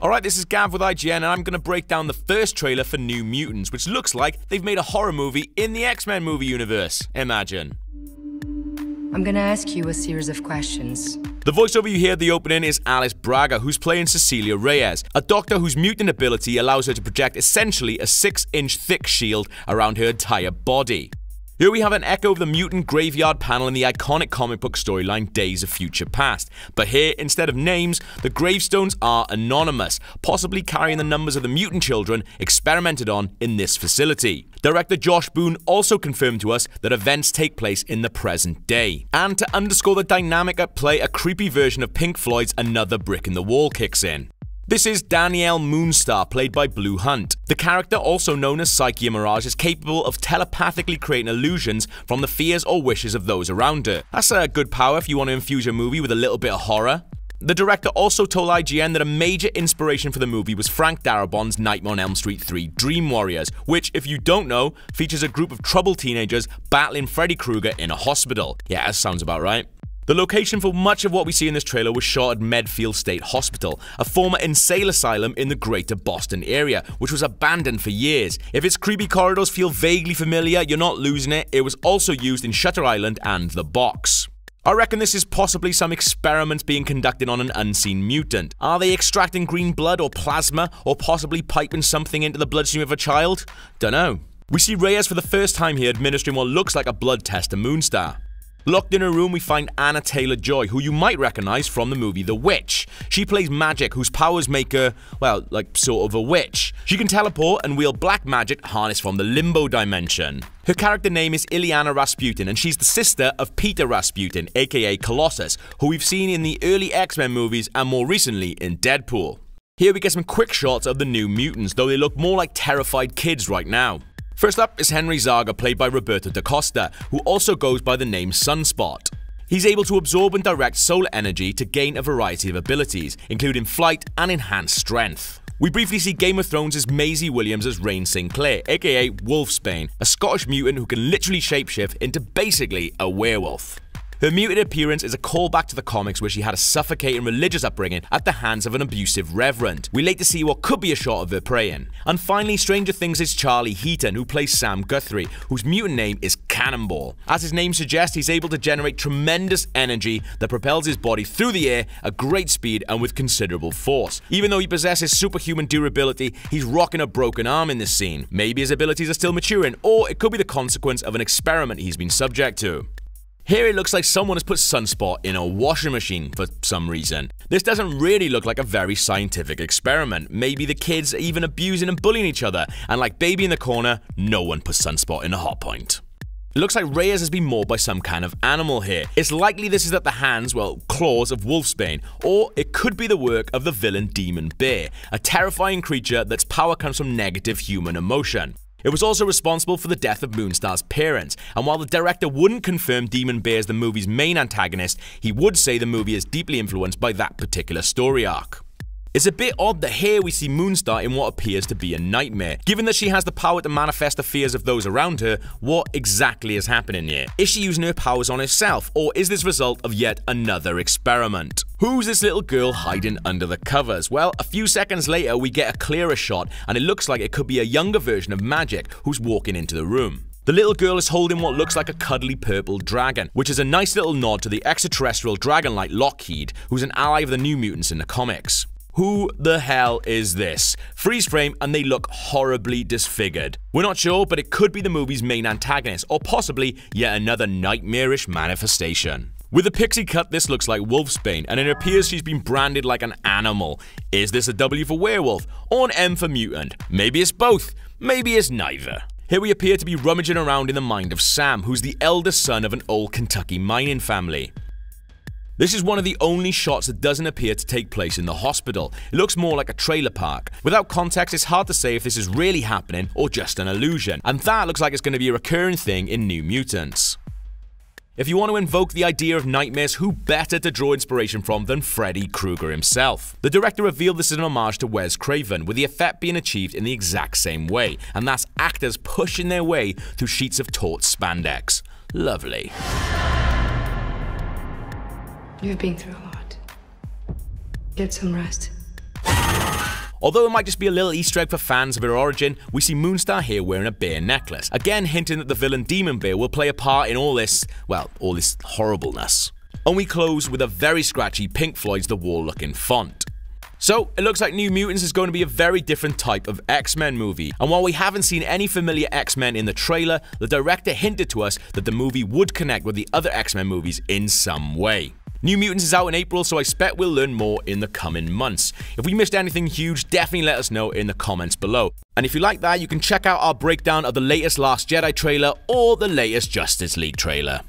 Alright, this is Gav with IGN and I'm going to break down the first trailer for New Mutants, which looks like they've made a horror movie in the X-Men movie universe. Imagine. I'm gonna ask you a series of questions. The voiceover you hear at the opening is Alice Braga, who's playing Cecilia Reyes, a doctor whose mutant ability allows her to project essentially a 6-inch thick shield around her entire body. Here we have an echo of the mutant graveyard panel in the iconic comic book storyline Days of Future Past. But here, instead of names, the gravestones are anonymous, possibly carrying the numbers of the mutant children experimented on in this facility. Director Josh Boone also confirmed to us that events take place in the present day. And to underscore the dynamic at play, a creepy version of Pink Floyd's Another Brick in the Wall kicks in. This is Danielle Moonstar, played by Blue Hunt. The character, also known as Psyche Mirage, is capable of telepathically creating illusions from the fears or wishes of those around her. That's a good power if you want to infuse your movie with a little bit of horror. The director also told IGN that a major inspiration for the movie was Frank Darabont's Nightmare on Elm Street 3 Dream Warriors, which, if you don't know, features a group of troubled teenagers battling Freddy Krueger in a hospital. Yeah, that sounds about right. The location for much of what we see in this trailer was shot at Medfield State Hospital, a former insane asylum in the greater Boston area, which was abandoned for years. If its creepy corridors feel vaguely familiar, you're not losing it. It was also used in Shutter Island and The Box. I reckon this is possibly some experiments being conducted on an unseen mutant. Are they extracting green blood or plasma, or possibly piping something into the bloodstream of a child? Dunno. We see Reyes for the first time here administering what looks like a blood test to Moonstar. Locked in a room, we find Anna Taylor-Joy, who you might recognize from the movie The Witch. She plays magic, whose powers make her, well, like sort of a witch. She can teleport and wield black magic harnessed from the limbo dimension. Her character name is Ileana Rasputin, and she's the sister of Peter Rasputin, aka Colossus, who we've seen in the early X-Men movies and more recently in Deadpool. Here we get some quick shots of the New Mutants, though they look more like terrified kids right now. First up is Henry Zaga, played by Roberto da Costa, who also goes by the name Sunspot. He's able to absorb and direct solar energy to gain a variety of abilities, including flight and enhanced strength. We briefly see Game of Thrones' Maisie Williams as Rain Sinclair, aka Wolfsbane, a Scottish mutant who can literally shapeshift into basically a werewolf. Her muted appearance is a callback to the comics where she had a suffocating religious upbringing at the hands of an abusive reverend. We later see what could be a shot of her praying. And finally, Stranger Things' Charlie Heaton, who plays Sam Guthrie, whose mutant name is Cannonball. As his name suggests, he's able to generate tremendous energy that propels his body through the air at great speed and with considerable force. Even though he possesses superhuman durability, he's rocking a broken arm in this scene. Maybe his abilities are still maturing, or it could be the consequence of an experiment he's been subject to. Here it looks like someone has put Sunspot in a washing machine for some reason. This doesn't really look like a very scientific experiment. Maybe the kids are even abusing and bullying each other, and like Baby in the Corner, no one put Sunspot in a hot point. It looks like Reyes has been mauled by some kind of animal here. It's likely this is at the hands, well, claws of Wolfsbane, or it could be the work of the villain Demon Bear, a terrifying creature that's power comes from negative human emotion. It was also responsible for the death of Moonstar's parents, and while the director wouldn't confirm Demon Bear as the movie's main antagonist, he would say the movie is deeply influenced by that particular story arc. It's a bit odd that here we see Moonstar in what appears to be a nightmare. Given that she has the power to manifest the fears of those around her, what exactly is happening here? Is she using her powers on herself, or is this result of yet another experiment? Who's this little girl hiding under the covers? Well, a few seconds later we get a clearer shot, and it looks like it could be a younger version of Magic who's walking into the room. The little girl is holding what looks like a cuddly purple dragon, which is a nice little nod to the extraterrestrial dragon-like Lockheed, who's an ally of the New Mutants in the comics. Who the hell is this? Freeze frame and they look horribly disfigured. We're not sure, but it could be the movie's main antagonist, or possibly yet another nightmarish manifestation. With a pixie cut, this looks like Wolfsbane, and it appears she's been branded like an animal. Is this a W for werewolf, or an M for mutant? Maybe it's both, maybe it's neither. Here we appear to be rummaging around in the mind of Sam, who's the eldest son of an old Kentucky mining family. This is one of the only shots that doesn't appear to take place in the hospital. It looks more like a trailer park. Without context, it's hard to say if this is really happening or just an illusion, and that looks like it's going to be a recurring thing in New Mutants. If you want to invoke the idea of nightmares, who better to draw inspiration from than Freddy Krueger himself? The director revealed this is an homage to Wes Craven, with the effect being achieved in the exact same way, and that's actors pushing their way through sheets of taut spandex. Lovely. You've been through a lot. Get some rest. Although it might just be a little Easter egg for fans of her origin, we see Moonstar here wearing a bear necklace, again hinting that the villain Demon Bear will play a part in all this horribleness. And we close with a very scratchy Pink Floyd's The Wall looking font. So, it looks like New Mutants is going to be a very different type of X-Men movie, and while we haven't seen any familiar X-Men in the trailer, the director hinted to us that the movie would connect with the other X-Men movies in some way. New Mutants is out in April, so I expect we'll learn more in the coming months. If we missed anything huge, definitely let us know in the comments below. And if you like that, you can check out our breakdown of the latest Last Jedi trailer or the latest Justice League trailer.